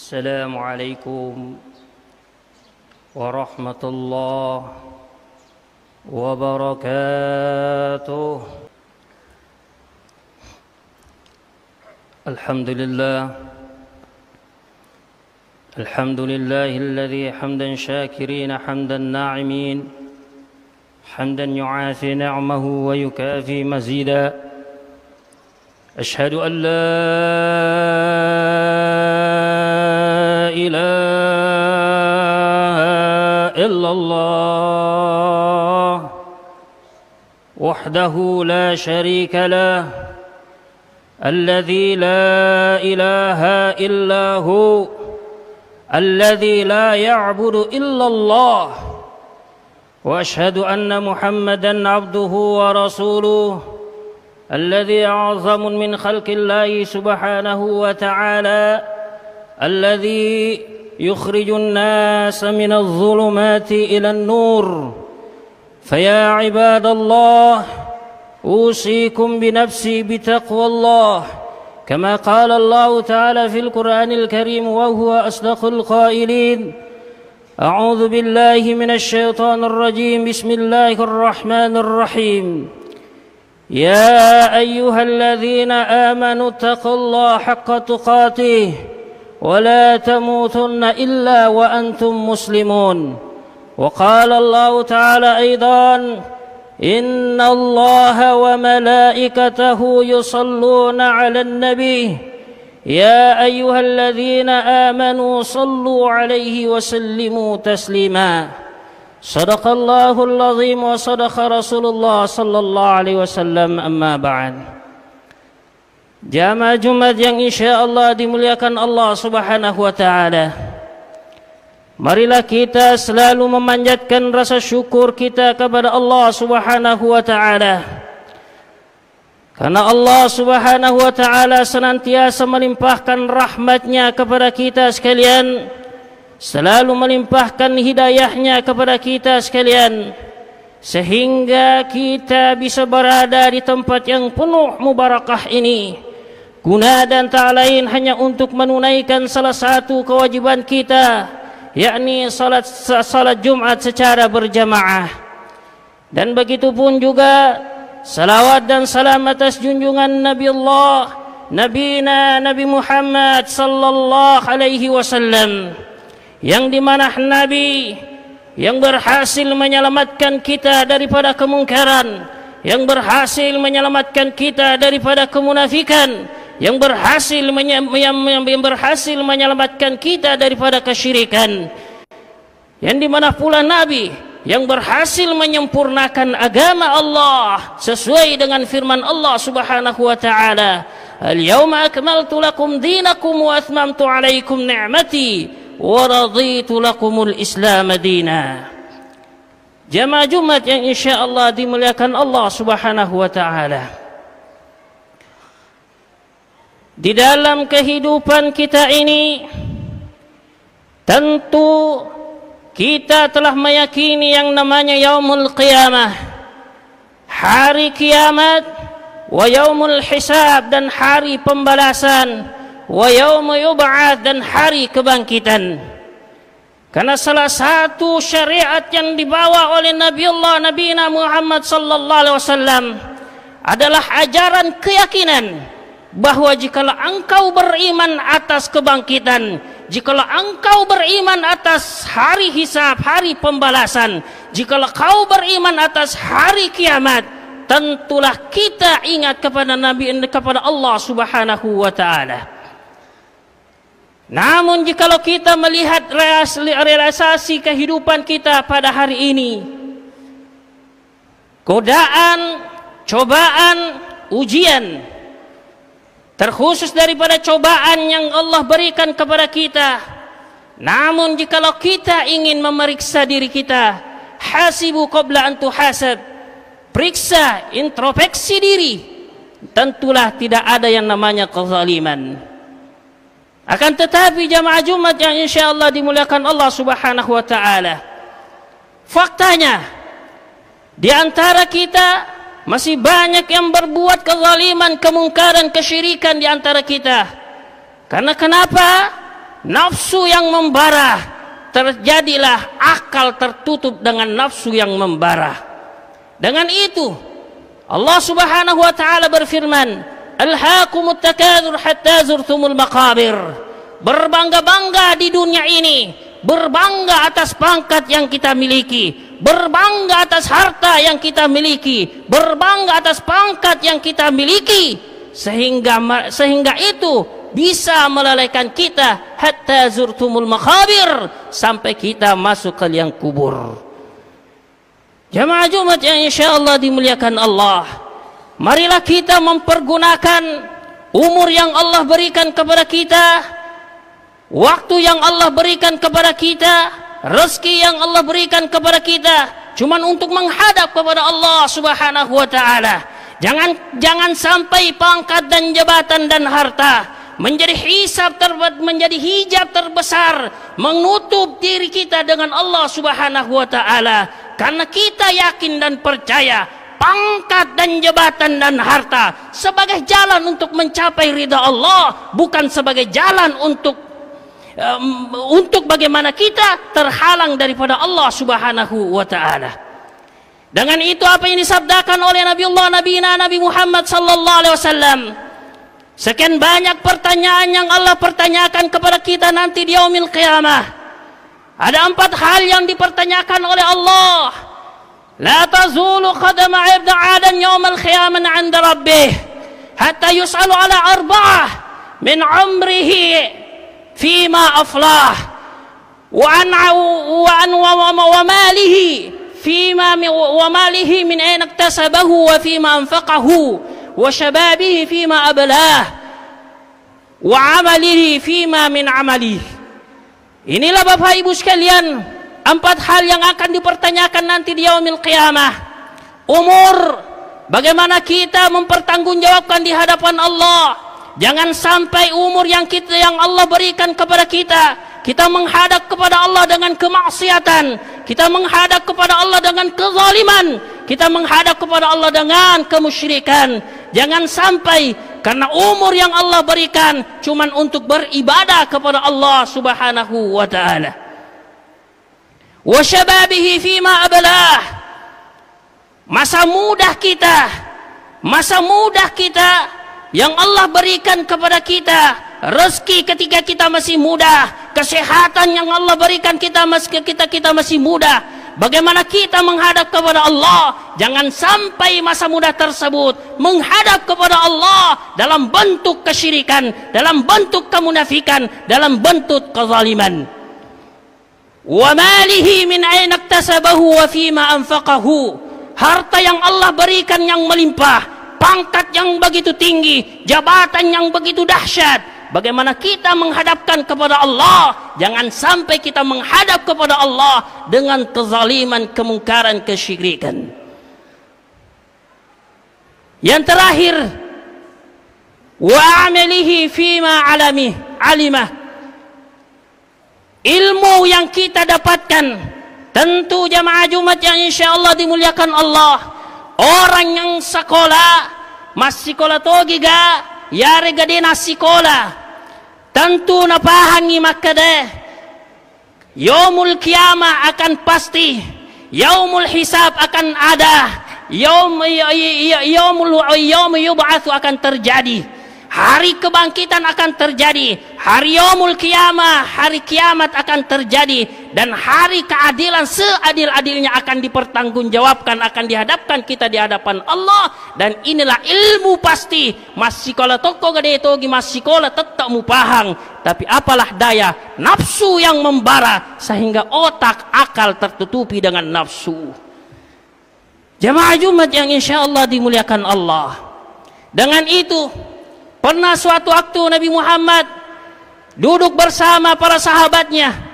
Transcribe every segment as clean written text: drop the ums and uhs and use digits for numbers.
السلام عليكم ورحمة الله وبركاته. الحمد لله الذي حمدا شاكرين حمدا ناعمين حمدا يعافي نعمه ويكافي مزيدا. أشهد أن لا إله إلا الله وحده لا شريك له الذي لا إله إلا هو الذي لا يعبد إلا الله. وأشهد أن محمدا عبده ورسوله الذي أعظم من خلق الله سبحانه وتعالى الذي يخرج الناس من الظلمات إلى النور. فيا عباد الله أوصيكم بنفسي بتقوى الله كما قال الله تعالى في القرآن الكريم وهو أصدق القائلين: أعوذ بالله من الشيطان الرجيم بسم الله الرحمن الرحيم. يا أيها الذين آمنوا اتقوا الله حق تقاته ولا تموتن إلا وأنتم مسلمون. وقال الله تعالى أيضا: إن الله وملائكته يصلون على النبي يا أيها الذين آمنوا صلوا عليه وسلموا تسليما. صدق الله العظيم وصدق رسول الله صلى الله عليه وسلم. أما بعد. Jamaah Jumat yang insyaallah dimuliakan Allah Subhanahu wa taala. Marilah kita selalu memanjatkan rasa syukur kita kepada Allah Subhanahu wa taala. Karena Allah Subhanahu wa taala senantiasa melimpahkan rahmat-Nya kepada kita sekalian, selalu melimpahkan hidayah-Nya kepada kita sekalian, sehingga kita bisa berada di tempat yang penuh mubarakah ini, guna dan tak lain hanya untuk menunaikan salah satu kewajiban kita, yakni salat Jumat secara berjamaah. Dan begitu pun juga salawat dan salam atas junjungan Nabi Allah, Nabi Muhammad sallallahu alaihi wasallam, yang dimana Nabi yang berhasil menyelamatkan kita daripada kemungkaran, yang berhasil menyelamatkan kita daripada kemunafikan, yang berhasil menyelamatkan kita daripada kesyirikan, yang dimana pula Nabi yang berhasil menyempurnakan agama Allah sesuai dengan firman Allah Subhanahu wa taala: "Al-yawma akmaltu lakum dinakum wa atmamtu 'alaikum ni'mati wa raditu lakumul Islam dina." Jamaah Jumat yang insyaallah dimuliakan Allah Subhanahu wa taala. Di dalam kehidupan kita ini tentu kita telah meyakini yang namanya yaumul qiyamah, hari kiamat, wa yaumul hisab, dan hari pembalasan, wa yauma yub'ats, dan hari kebangkitan. Karena salah satu syariat yang dibawa oleh Nabi Muhammad sallallahu alaihi wasallam adalah ajaran keyakinan bahwa jikalau engkau beriman atas kebangkitan, jikalau engkau beriman atas hari hisab, hari pembalasan, jikalau kau beriman atas hari kiamat, tentulah kita ingat kepada kepada Allah Subhanahu wa taala. Namun jikalau kita melihat realisasi kehidupan kita pada hari ini, godaan, cobaan, ujian, terkhusus daripada cobaan yang Allah berikan kepada kita. Namun jikalau kita ingin memeriksa diri kita, hasibu qabla an tuhasab, periksa, introspeksi diri, tentulah tidak ada yang namanya kezaliman. Akan tetapi jamaah Jumat yang insyaallah dimuliakan Allah Subhanahu wa taala, faktanya di antara kita masih banyak yang berbuat kezaliman, kemungkaran, kesyirikan di antara kita. Karena kenapa? nafsu yang membara, terjadilah akal tertutup dengan nafsu yang membara. Dengan itu Allah Subhanahu wa taala berfirman, "Alhaakumut takatsur hatta zurtumul maqabir." Berbangga-bangga di dunia ini, berbangga atas pangkat yang kita miliki, berbangga atas harta yang kita miliki, berbangga atas pangkat yang kita miliki, sehingga itu bisa melalaikan kita hatta zurtumul maqabir, sampai kita masuk ke liang kubur. Jamaah Jumat yang insyaallah dimuliakan Allah, marilah kita mempergunakan umur yang Allah berikan kepada kita, waktu yang Allah berikan kepada kita, rezeki yang Allah berikan kepada kita, cuman untuk menghadap kepada Allah Subhanahu wa taala. Jangan sampai pangkat dan jabatan dan harta menjadi hijab terbesar menutup diri kita dengan Allah Subhanahu wa taala. Karena kita yakin dan percaya pangkat dan jabatan dan harta sebagai jalan untuk mencapai ridha Allah, bukan sebagai jalan untuk bagaimana kita terhalang daripada Allah Subhanahu wa taala. Dengan itu apa yang disabdakan oleh Nabi Muhammad sallallahu alaihi wasallam, sekian banyak pertanyaan yang Allah pertanyakan kepada kita nanti di yaumil qiyamah. Ada 4 hal yang dipertanyakan oleh Allah. La tazulu qadama 'abd 'adan yaumal qiyamah 'inda rabbih hatta yus'alu 'ala arba'ah min 'umrihi fima aflah wa malihi fima min ayna iktasabahu wa fima anfaqahu wa shababihi fima ablah wa 'amalihi fima min 'amalihi. Inilah Bapak Ibu sekalian 4 hal yang akan dipertanyakan nanti di yaumil qiyamah. Umur, bagaimana kita mempertanggungjawabkan di hadapan Allah. Jangan sampai umur yang Allah berikan kepada kita menghadap kepada Allah dengan kemaksiatan, kita menghadap kepada Allah dengan kezaliman, kita menghadap kepada Allah dengan kemusyrikan. Jangan sampai karena umur yang Allah berikan cuman untuk beribadah kepada Allah Subhanahu wa taala. Wa syababihi fima ablah. Masa muda kita yang Allah berikan kepada kita, rezeki ketika kita masih muda, kesehatan yang Allah berikan kita masih muda. Bagaimana kita menghadap kepada Allah? Jangan sampai masa muda tersebut menghadap kepada Allah dalam bentuk kesyirikan, dalam bentuk kemunafikan, dalam bentuk kezaliman. Wa malihi min aina iktasabahu wa fima anfaqahu. Harta yang Allah berikan yang melimpah, pangkat yang begitu tinggi, jabatan yang begitu dahsyat. Bagaimana kita menghadapkan kepada Allah? Jangan sampai kita menghadap kepada Allah dengan kezaliman, kemungkaran, kesyirikan. Yang terakhir, wa amalihi fima alimah. Ilmu yang kita dapatkan, tentu jamaah Jumat yang insyaallah dimuliakan Allah, orang yang sekolah, mas sekolah togi ga yare gade na sekolah, tentu napahangi makade yaumul kiamah akan pasti, yaumul hisab akan ada, yaumul yub'atsu akan terjadi, hari kebangkitan akan terjadi, hari yaumul kiamah, hari kiamat akan terjadi, dan hari keadilan seadil-adilnya akan dipertanggungjawabkan, akan dihadapkan kita di hadapan Allah. Dan inilah ilmu pasti. Mas sekolah toko gede togi mas sekolah tetap mupahang, tapi apalah daya nafsu yang membara sehingga otak akal tertutupi dengan nafsu. Jamaah Jumat yang insyaallah dimuliakan Allah. Dengan itu pernah suatu waktu Nabi Muhammad duduk bersama para sahabatnya.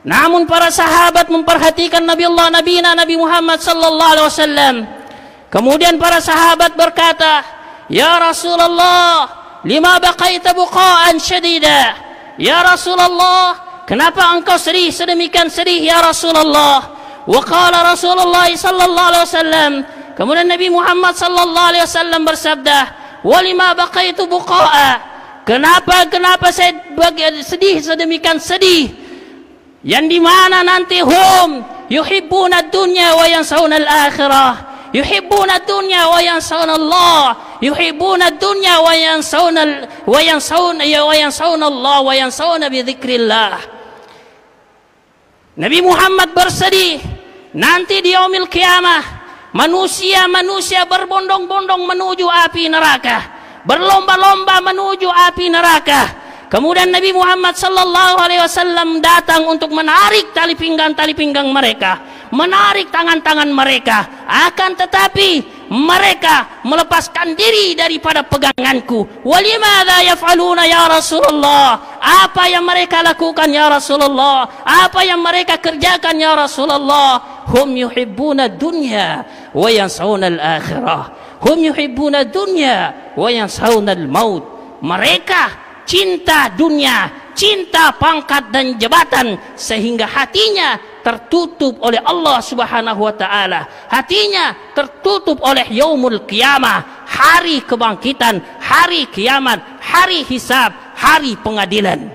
Namun para sahabat memperhatikan Nabi Muhammad sallallahu alaihi wasallam. Kemudian para sahabat berkata, "Ya Rasulullah, lima baqaita buqa'an syadida?" Ya Rasulullah, kenapa engkau sedih sedemikian sedih ya Rasulullah? Wa qala Rasulullah sallallahu alaihi wasallam, kemudian Nabi Muhammad sallallahu alaihi wasallam bersabda, "Wa lima baqaitu buqa'a?" Kenapa saya sedih sedemikian sedih, yang dimana nanti hum yuhibbuna dunya wa yansawna al-akhirah, yuhibbuna dunya wa yansawna Allah, yuhibbuna dunya wa yansawna Allah wa yansawna bi dzikrillah. Nabi Muhammad bersedih nanti di yaumil qiyamah manusia berbondong-bondong menuju api neraka, berlomba-lomba menuju api neraka. Kemudian Nabi Muhammad sallallahu alaihi wasallam datang untuk menarik tali pinggang mereka, menarik tangan-tangan mereka. Akan tetapi mereka melepaskan diri daripada peganganku. Walimadza yaf'aluna ya Rasulullah? Apa yang mereka lakukan ya Rasulullah? Apa yang mereka kerjakan ya Rasulullah? Hum yuhibbuna dunya wa yansawna al-akhirah. Hum yuhibbuna dunya wa yansawna al-maut. Mereka cinta dunia, cinta pangkat dan jabatan, sehingga hatinya tertutup oleh Allah Subhanahu wa taala. Hatinya tertutup oleh yaumul qiyamah, hari kebangkitan, hari kiamat, hari hisab, hari pengadilan.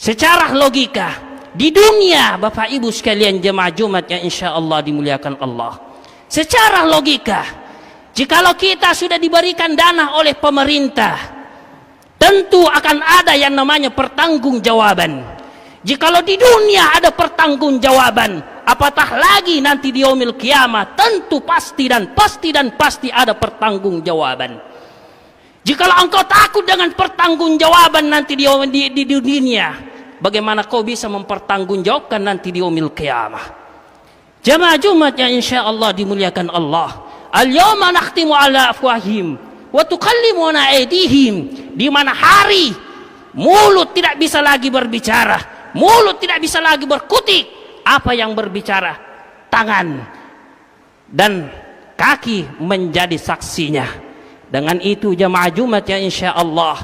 Secara logika, di dunia Bapak Ibu sekalian jemaah Jumat yang insyaallah dimuliakan Allah, secara logika, jikalau kita sudah diberikan dana oleh pemerintah, tentu akan ada yang namanya pertanggungjawaban. Jikalau di dunia ada pertanggungjawaban, apatah lagi nanti di yaumil kiamat, tentu pasti ada pertanggungjawaban. Jikalau engkau takut dengan pertanggungjawaban nanti di dunia, bagaimana kau bisa mempertanggungjawabkan nanti di yaumil kiamat? Jemaah Jumat yang insyaallah dimuliakan Allah, al-yawma nakhtimu ala afwahim wa tukallimuna aydihim, di mana hari mulut tidak bisa lagi berbicara, mulut tidak bisa lagi berkutik. Apa yang berbicara? Tangan dan kaki menjadi saksinya. Dengan itu jemaah Jumat yang insyaallah,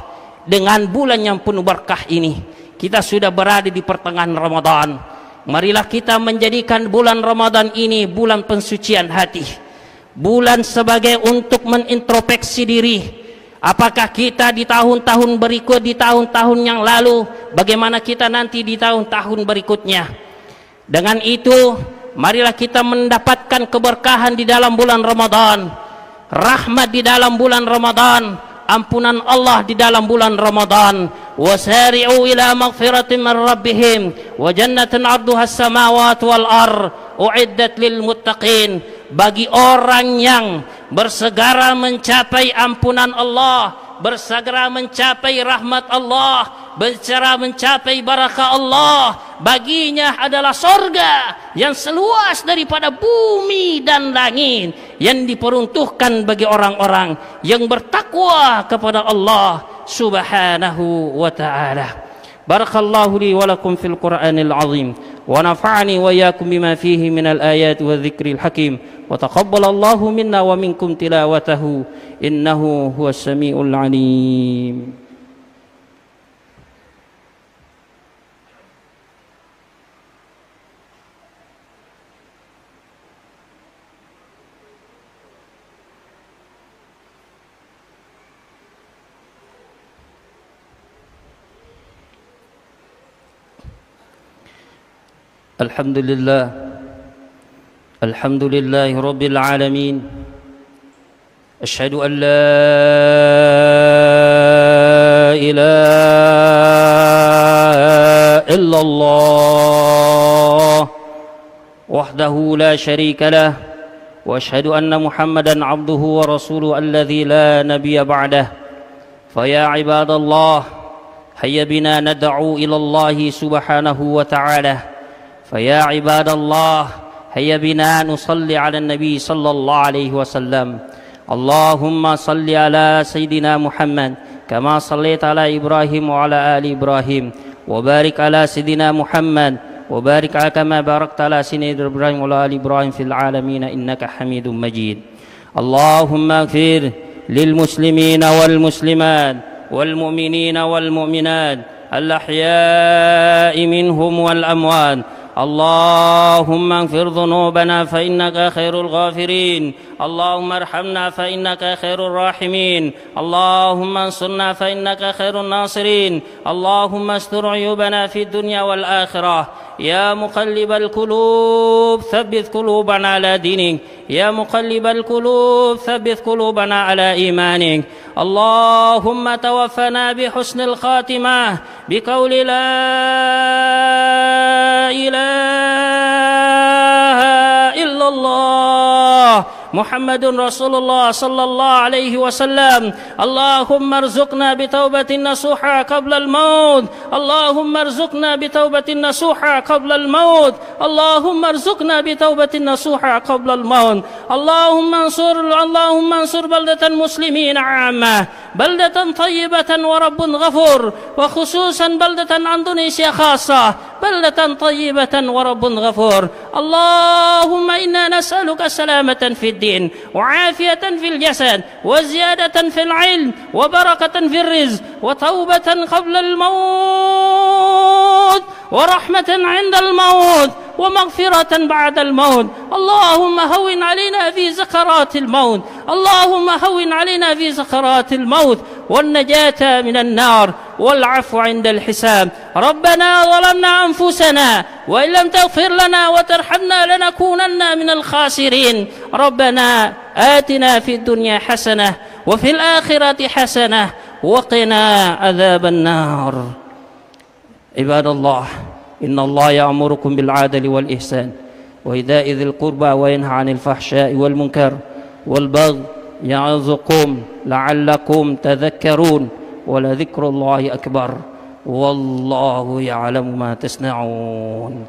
dengan bulan yang penuh berkah ini, kita sudah berada di pertengahan Ramadan. Marilah kita menjadikan bulan Ramadan ini bulan pensucian hati, bulan sebagai untuk menintrospeksi diri. Apakah kita di tahun-tahun berikut, di tahun-tahun yang lalu, bagaimana kita nanti di tahun-tahun berikutnya. Dengan itu marilah kita mendapatkan keberkahan di dalam bulan Ramadan, rahmat di dalam bulan Ramadan, ampunan Allah di dalam bulan Ramadan. Wasari'u ila maghfiratin min rabbihim wa jannatin 'arduha as-samawati wal ardh u'iddat lil muttaqin. Bagi orang yang bersegera mencapai ampunan Allah, bersegera mencapai rahmat Allah, bersegera mencapai barakah Allah, baginya adalah sorga yang seluas daripada bumi dan langit, yang diperuntukkan bagi orang-orang yang bertakwa kepada Allah Subhanahu wa ta'ala. Barakallahu li wa lakum fil Qur'anil azim, wa nafa'ani wa iyyakum bima fihi minal ayati wa dzikril hakim, wa taqabbalallahu minna wa minkum tilawatahu, innahu huwas samiul alim. Alhamdulillah, alhamdulillahi rabbil alamin. Asyhadu an la ilaha illallah wahdahu la syarika lah, wa asyhadu anna Muhammadan abduhu wa rasuluhu alladzi la nabiyya ba'dah. Fa ya ibadallah, hayya bina nad'u ila Allah subhanahu wa ta'ala. فيا عباد الله هيا بنا نصلي على النبي صلى الله عليه وسلم. اللهم صل على سيدنا محمد كما صليت على إبراهيم وعلى آل إبراهيم، وبارك على سيدنا محمد وبارك على كما باركت على سيدنا إبراهيم وعلى آل إبراهيم في العالمين إنك حميد مجيد. اللهم اغفر للمسلمين والمسلمات والمؤمنين والمؤمنات الأحياء منهم والأموات. اللهم اغفر ذنوبنا فإنك خير الغافرين، اللهم ارحمنا فإنك خير الراحمين، اللهم انصرنا فإنك خير الناصرين، اللهم استر عيوبنا في الدنيا والآخرة. يا مقلب القلوب ثبت قلوبنا على دينك، يا مقلب القلوب ثبت قلوبنا على إيمانك. اللهم توفنا بحسن الخاتمة بقول لا إله إلا الله محمد رسول الله صلى الله عليه وسلم. اللهم ارزقنا بتوبة نصوحة قبل الموت، اللهم ارزقنا بتوبة نصوحة قبل الموت، اللهم ارزقنا بتوبة نصوحة قبل الموت. اللهم انصر بلدة المسلمين عامة، بلدة طيبة ورب غفور، وخصوصا بلدة أندونيسيا خاصة، بلدة طيبة ورب غفور. اللهم إنا نسألك سلامة في الدين، وعافية في الجسد، وزيادة في العلم، وبركة في الرزق، وتوبة قبل الموت، ورحمة عند الموت، ومغفرة بعد الموت. اللهم هون علينا في سكرات الموت، اللهم هون علينا في سكرات الموت، والنجاة من النار، والعفو عند الحساب. ربنا ظلمنا أنفسنا وإن لم تغفر لنا وترحمنا لنكونن من الخاسرين. ربنا آتنا في الدنيا حسنة وفي الآخرة حسنة وقنا عذاب النار. عباد الله، إن الله يأمركم بالعدل والإحسان وإيتاء ذي القربى وينهى عن الفحشاء والمنكر والبغي يعظكم لعلكم تذكرون. ولذكر الله أكبر والله يعلم ما تصنعون.